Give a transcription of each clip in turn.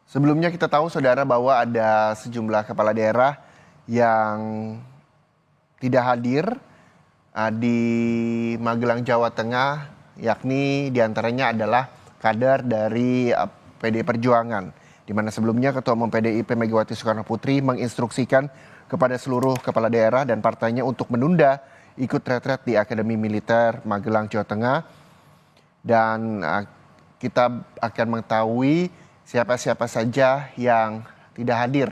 Sebelumnya kita tahu saudara bahwa ada sejumlah kepala daerah yang tidak hadir di Magelang, Jawa Tengah, yakni diantaranya adalah kader dari PDI Perjuangan, di mana sebelumnya Ketua Umum PDIP Megawati Soekarno Putri menginstruksikan kepada seluruh kepala daerah dan partainya untuk menunda ikut retret di Akademi Militer Magelang, Jawa Tengah. Dan kita akan mengetahui siapa-siapa saja yang tidak hadir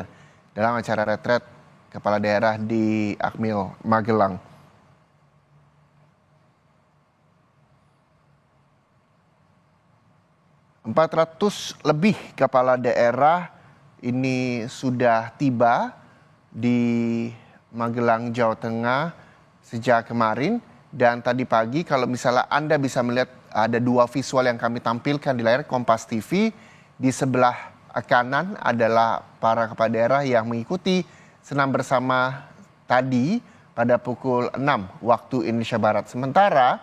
dalam acara retret kepala daerah di Akmil Magelang. Lebih kepala daerah ini sudah tiba di Magelang, Jawa Tengah sejak kemarin. Dan tadi pagi kalau misalnya Anda bisa melihat ada dua visual yang kami tampilkan di layar Kompas TV. Di sebelah kanan adalah para kepala daerah yang mengikuti senam bersama tadi pada pukul 6 waktu Indonesia Barat. Sementara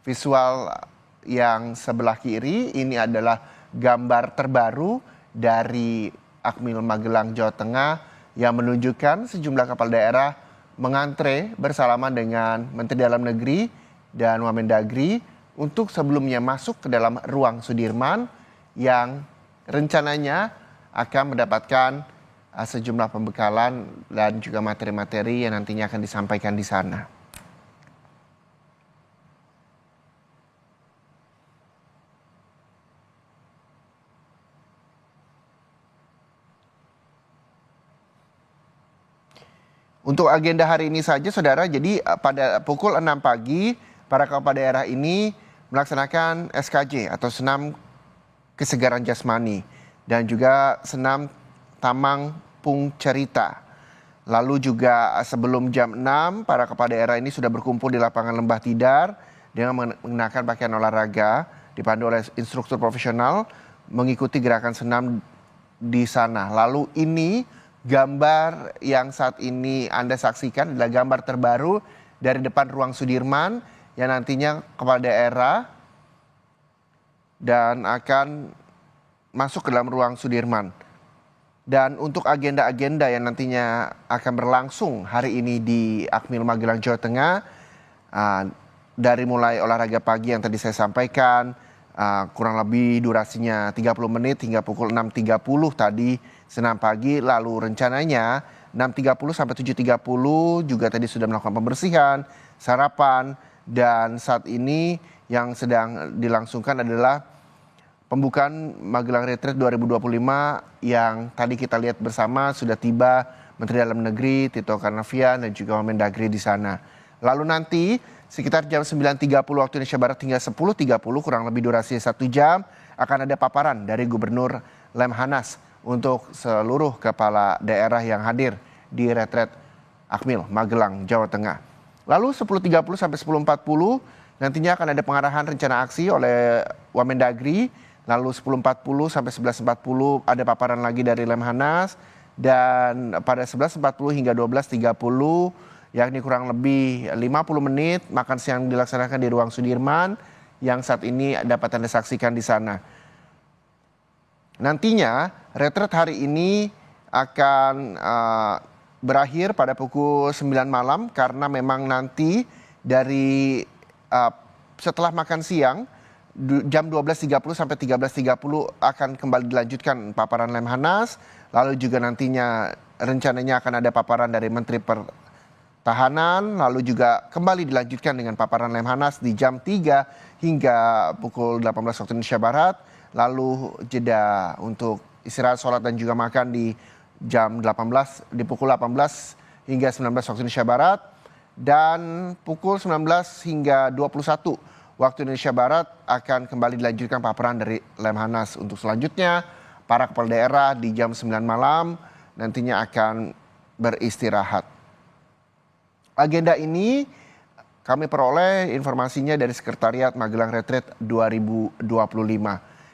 visual yang sebelah kiri ini adalah gambar terbaru dari Akmil Magelang, Jawa Tengah yang menunjukkan sejumlah kepala daerah mengantre bersalaman dengan Menteri Dalam Negeri dan Wamendagri untuk sebelumnya masuk ke dalam ruang Sudirman yang rencananya akan mendapatkan sejumlah pembekalan dan juga materi-materi yang nantinya akan disampaikan di sana. Untuk agenda hari ini saja saudara, jadi pada pukul 6 pagi para kepala daerah ini melaksanakan SKJ atau senam kesegaran jasmani dan juga senam tamang pung cerita. Lalu juga sebelum jam 6 para kepala daerah ini sudah berkumpul di lapangan Lembah Tidar dengan mengenakan pakaian olahraga dipandu oleh instruktur profesional mengikuti gerakan senam di sana. Lalu ini gambar yang saat ini Anda saksikan adalah gambar terbaru dari depan ruang Sudirman yang nantinya kepala daerah dan akan masuk ke dalam ruang Sudirman. Dan untuk agenda-agenda yang nantinya akan berlangsung hari ini di Akmil Magelang, Jawa Tengah, dari mulai olahraga pagi yang tadi saya sampaikan, kurang lebih durasinya 30 menit hingga pukul 6.30 tadi senam pagi. Lalu rencananya 6.30 sampai 7.30 juga tadi sudah melakukan pembersihan, sarapan, dan saat ini yang sedang dilangsungkan adalah pembukaan Magelang Retreat 2025 yang tadi kita lihat bersama sudah tiba Menteri Dalam Negeri Tito Karnavian dan juga Wamendagri di sana. Lalu nanti sekitar jam 9.30 waktu Indonesia Barat hingga 10.30 kurang lebih durasi 1 jam akan ada paparan dari Gubernur Lemhanas untuk seluruh kepala daerah yang hadir di retret Akmil Magelang, Jawa Tengah. Lalu 10.30 sampai 10.40 nantinya akan ada pengarahan rencana aksi oleh Wamendagri. Lalu 10.40 sampai 11.40 ada paparan lagi dari Lemhanas. Dan pada 11.40 hingga 12.30 yakni kurang lebih 50 menit makan siang dilaksanakan di ruang Sudirman yang saat ini dapat Anda saksikan di sana. Nantinya retret hari ini akan berakhir pada pukul 9 malam karena memang nanti dari setelah makan siang jam 12.30 sampai 13.30 akan kembali dilanjutkan paparan Lemhanas. Lalu juga nantinya rencananya akan ada paparan dari Menteri Pertahanan. Lalu juga kembali dilanjutkan dengan paparan Lemhanas di jam 3 hingga pukul 18 waktu Indonesia Barat. Lalu jeda untuk istirahat, sholat dan juga makan di jam 18, di pukul 18 hingga 19 waktu Indonesia Barat. Dan pukul 19 hingga 21 waktu Indonesia Barat akan kembali dilanjutkan paparan dari Lemhanas. Untuk selanjutnya para kepala daerah di jam 9 malam nantinya akan beristirahat. Agenda ini kami peroleh informasinya dari Sekretariat Magelang Retreat 2025.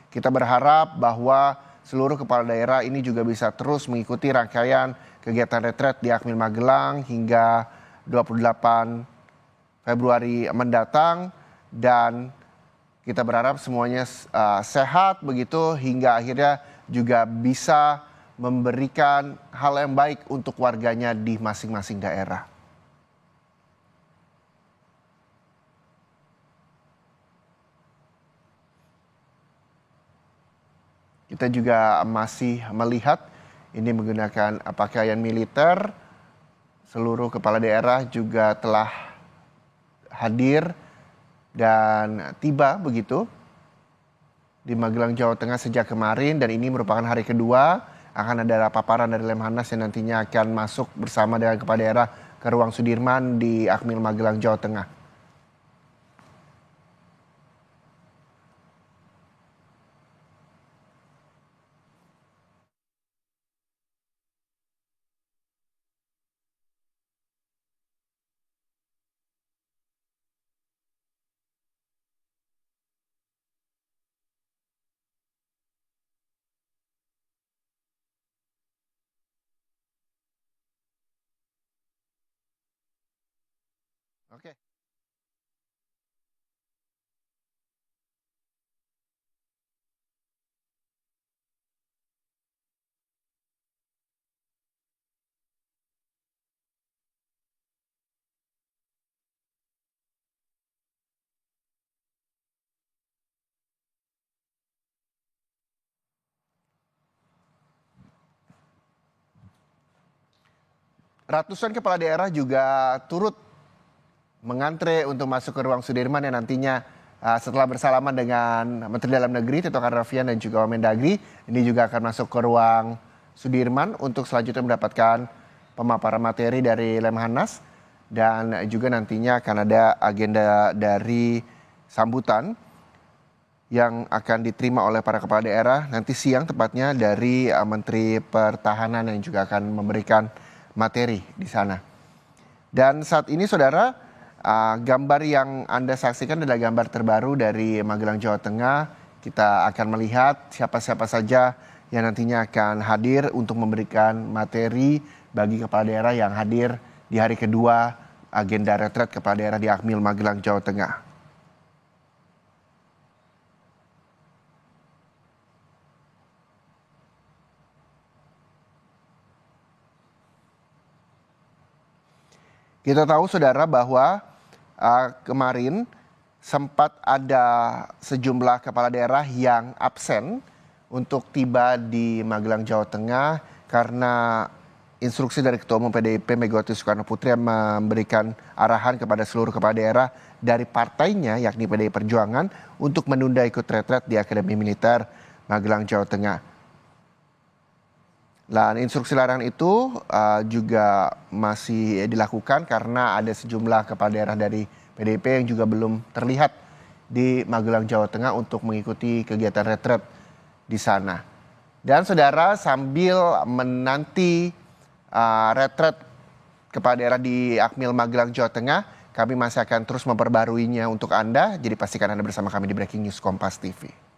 Kita berharap bahwa seluruh kepala daerah ini juga bisa terus mengikuti rangkaian kegiatan retret di Akmil Magelang hingga 28 Februari mendatang. Dan kita berharap semuanya sehat begitu hingga akhirnya juga bisa memberikan hal yang baik untuk warganya di masing-masing daerah. Kita juga masih melihat ini menggunakan pakaian militer. Seluruh kepala daerah juga telah hadir dan tiba begitu di Magelang, Jawa Tengah sejak kemarin, dan ini merupakan hari kedua. Akan ada paparan dari Lemhanas yang nantinya akan masuk bersama dengan kepala daerah ke ruang Sudirman di Akmil Magelang, Jawa Tengah. Oke. Ratusan kepala daerah juga turut mengantre untuk masuk ke ruang Sudirman yang nantinya setelah bersalaman dengan Menteri Dalam Negeri Tito Karnavian dan juga Wamendagri, ini juga akan masuk ke ruang Sudirman untuk selanjutnya mendapatkan pemaparan materi dari Lemhanas, dan juga nantinya akan ada agenda dari sambutan yang akan diterima oleh para kepala daerah nanti siang tepatnya dari Menteri Pertahanan yang juga akan memberikan materi di sana. Dan saat ini saudara, gambar yang Anda saksikan adalah gambar terbaru dari Magelang, Jawa Tengah. Kita akan melihat siapa-siapa saja yang nantinya akan hadir untuk memberikan materi bagi kepala daerah yang hadir di hari kedua agenda retret kepala daerah di Akmil Magelang, Jawa Tengah. Kita tahu saudara bahwa kemarin sempat ada sejumlah kepala daerah yang absen untuk tiba di Magelang, Jawa Tengah karena instruksi dari Ketua Umum PDIP Megawati Soekarno Putri yang memberikan arahan kepada seluruh kepala daerah dari partainya yakni PDI Perjuangan untuk menunda ikut retret di Akademi Militer Magelang, Jawa Tengah. Dan instruksi larangan itu juga masih dilakukan karena ada sejumlah kepala daerah dari PDIP yang juga belum terlihat di Magelang, Jawa Tengah untuk mengikuti kegiatan retret di sana. Dan saudara, sambil menanti retret kepala daerah di Akmil Magelang, Jawa Tengah, kami masih akan terus memperbaruinya untuk Anda. Jadi pastikan Anda bersama kami di Breaking News Kompas TV.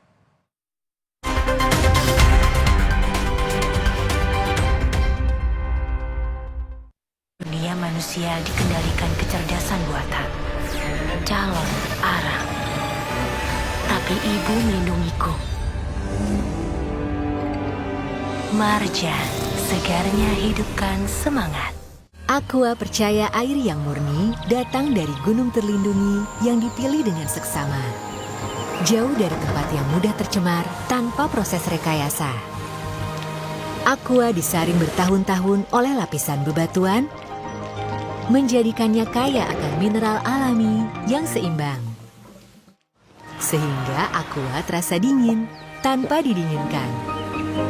Dunia manusia dikendalikan kecerdasan buatan. Calon arang. Tapi ibu melindungiku. Marjan, segarnya hidupkan semangat. Aqua percaya air yang murni datang dari gunung terlindungi yang dipilih dengan seksama. Jauh dari tempat yang mudah tercemar tanpa proses rekayasa. Aqua disaring bertahun-tahun oleh lapisan bebatuan, menjadikannya kaya akan mineral alami yang seimbang. Sehingga Aqua terasa dingin tanpa didinginkan.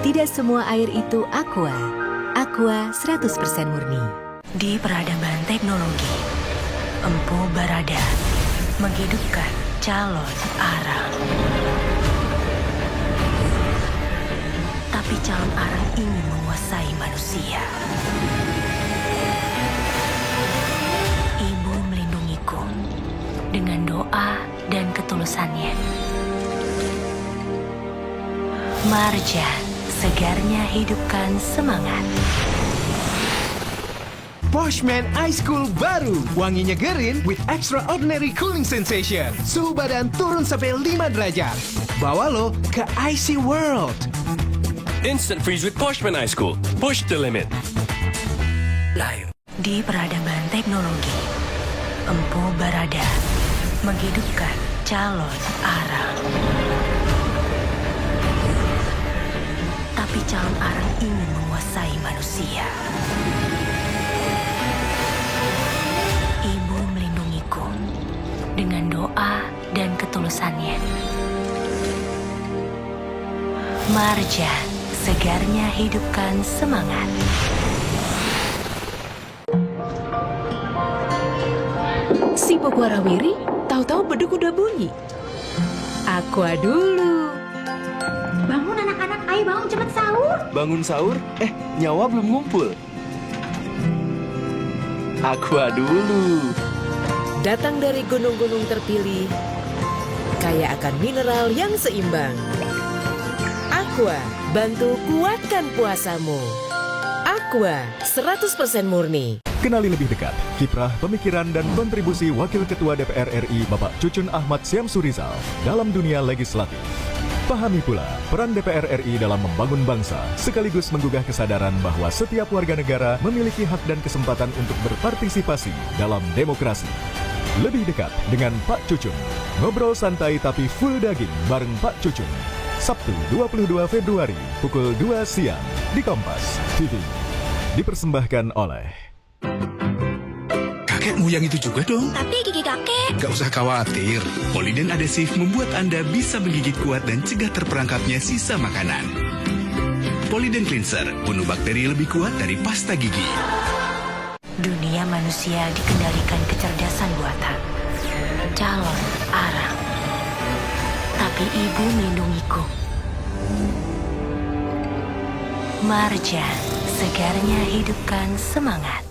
Tidak semua air itu Aqua. Aqua 100% murni. Di peradaban teknologi, Empu Barada menghidupkan calon arang. Tapi calon arang ingin menguasai manusia. Ibu melindungiku dengan doa dan ketulusannya. Marjan, segarnya hidupkan semangat. Boschman Ice Cool baru, wangi nyegerin with extraordinary cooling sensation. Suhu badan turun sampai 5 derajat. Bawa lo ke Icy World. Instant freeze with Poshman Ice Cool. Push the limit. Live. Di peradaban teknologi, Empu Barada menghidupkan calon arang. Tapi calon arang ingin menguasai manusia. Ibu melindungiku dengan doa dan ketulusannya. Marjan, segarnya hidupkan semangat. Si Boku Warawiri, tahu-tahu beduk udah bunyi. Aqua dulu. Bangun anak-anak, ayo bangun cepet sahur. Bangun sahur? Nyawa belum ngumpul. Aqua dulu. Datang dari gunung-gunung terpilih, kaya akan mineral yang seimbang. Aqua, bantu kuatkan puasamu. Aqua, 100% murni. Kenali lebih dekat kiprah, pemikiran, dan kontribusi Wakil Ketua DPR RI Bapak Cucun Ahmad Syamsurizal dalam dunia legislatif. Pahami pula peran DPR RI dalam membangun bangsa, sekaligus menggugah kesadaran bahwa setiap warga negara memiliki hak dan kesempatan untuk berpartisipasi dalam demokrasi. Lebih dekat dengan Pak Cucun. Ngobrol santai tapi full daging bareng Pak Cucun. Sabtu 22 Februari pukul 2 siang di Kompas TV. Dipersembahkan oleh Kakekmu yang itu juga dong. Tapi gigi kakek. Gak usah khawatir. Poliden Adhesive membuat Anda bisa menggigit kuat dan cegah terperangkapnya sisa makanan. Poliden Cleanser, bunuh bakteri lebih kuat dari pasta gigi. Dunia manusia dikendalikan kecerdasan buatan. Calon arang. Tapi ibu melindungiku. Marjan, segarnya hidupkan semangat.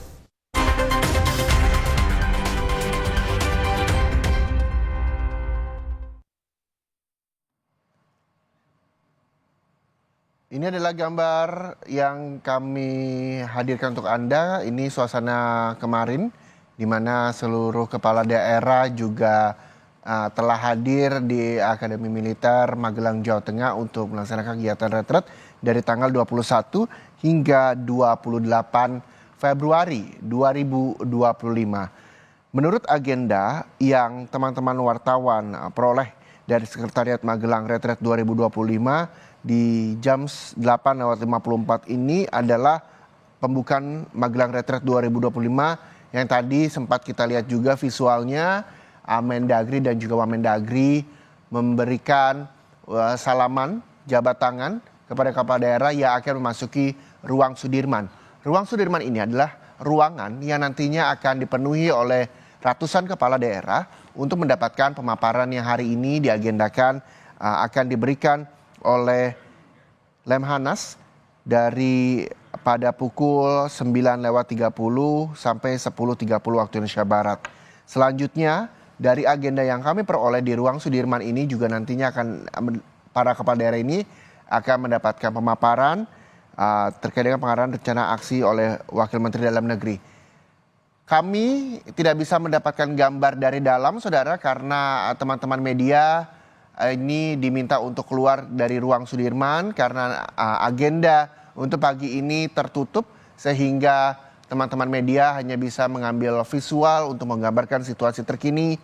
Ini adalah gambar yang kami hadirkan untuk Anda. Ini suasana kemarin, di mana seluruh kepala daerah juga telah hadir di Akademi Militer Magelang, Jawa Tengah untuk melaksanakan kegiatan retret dari tanggal 21 hingga 28 Februari 2025. Menurut agenda yang teman-teman wartawan peroleh dari Sekretariat Magelang Retret 2025, di jam 8.54 ini adalah pembukaan Magelang Retret 2025 yang tadi sempat kita lihat juga visualnya. Mendagri dan juga Wamendagri memberikan salaman jabat tangan kepada kepala daerah yang akan memasuki ruang Sudirman. Ruang Sudirman ini adalah ruangan yang nantinya akan dipenuhi oleh ratusan kepala daerah untuk mendapatkan pemaparan yang hari ini diagendakan akan diberikan oleh Lemhanas dari pada pukul 9.30 sampai 10.30 waktu Indonesia Barat. Selanjutnya dari agenda yang kami peroleh di ruang Sudirman ini juga nantinya akan para kepala daerah ini akan mendapatkan pemaparan terkait dengan pengarahan rencana aksi oleh Wakil Menteri Dalam Negeri. Kami tidak bisa mendapatkan gambar dari dalam, saudara, karena teman-teman media ini diminta untuk keluar dari ruang Sudirman karena agenda untuk pagi ini tertutup sehingga teman-teman media hanya bisa mengambil visual untuk menggambarkan situasi terkini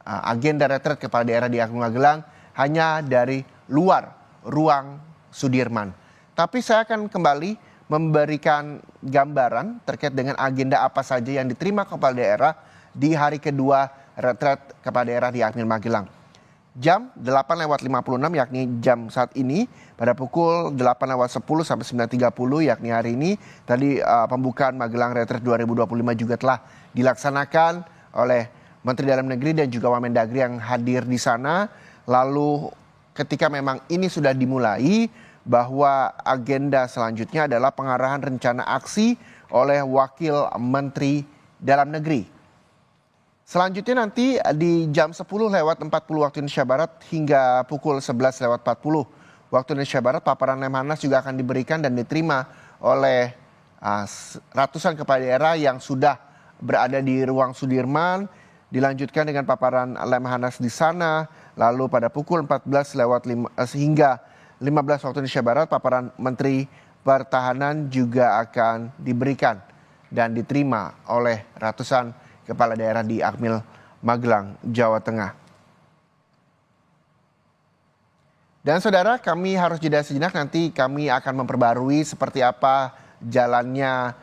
agenda retret kepala daerah di Akademi Magelang hanya dari luar ruang Sudirman. Tapi saya akan kembali memberikan gambaran terkait dengan agenda apa saja yang diterima kepala daerah di hari kedua retret kepala daerah di Akademi Magelang. Jam 8.56 yakni jam saat ini pada pukul 8.10 sampai 9.30 yakni hari ini. Tadi pembukaan Magelang Retret 2025 juga telah dilaksanakan oleh Menteri Dalam Negeri dan juga Wamendagri yang hadir di sana. Lalu ketika memang ini sudah dimulai, bahwa agenda selanjutnya adalah pengarahan rencana aksi oleh Wakil Menteri Dalam Negeri. Selanjutnya nanti di jam 10.40 waktu Indonesia Barat hingga pukul 11.40 waktu Indonesia Barat, paparan Lemhanas juga akan diberikan dan diterima oleh ratusan kepala daerah yang sudah berada di ruang Sudirman. Dilanjutkan dengan paparan Lemhanas di sana, lalu pada pukul 14 hingga 15 waktu Indonesia Barat, paparan Menteri Pertahanan juga akan diberikan dan diterima oleh ratusan kepala daerah di Akmil Magelang, Jawa Tengah. Dan saudara, kami harus jeda sejenak, nanti kami akan memperbarui seperti apa jalannya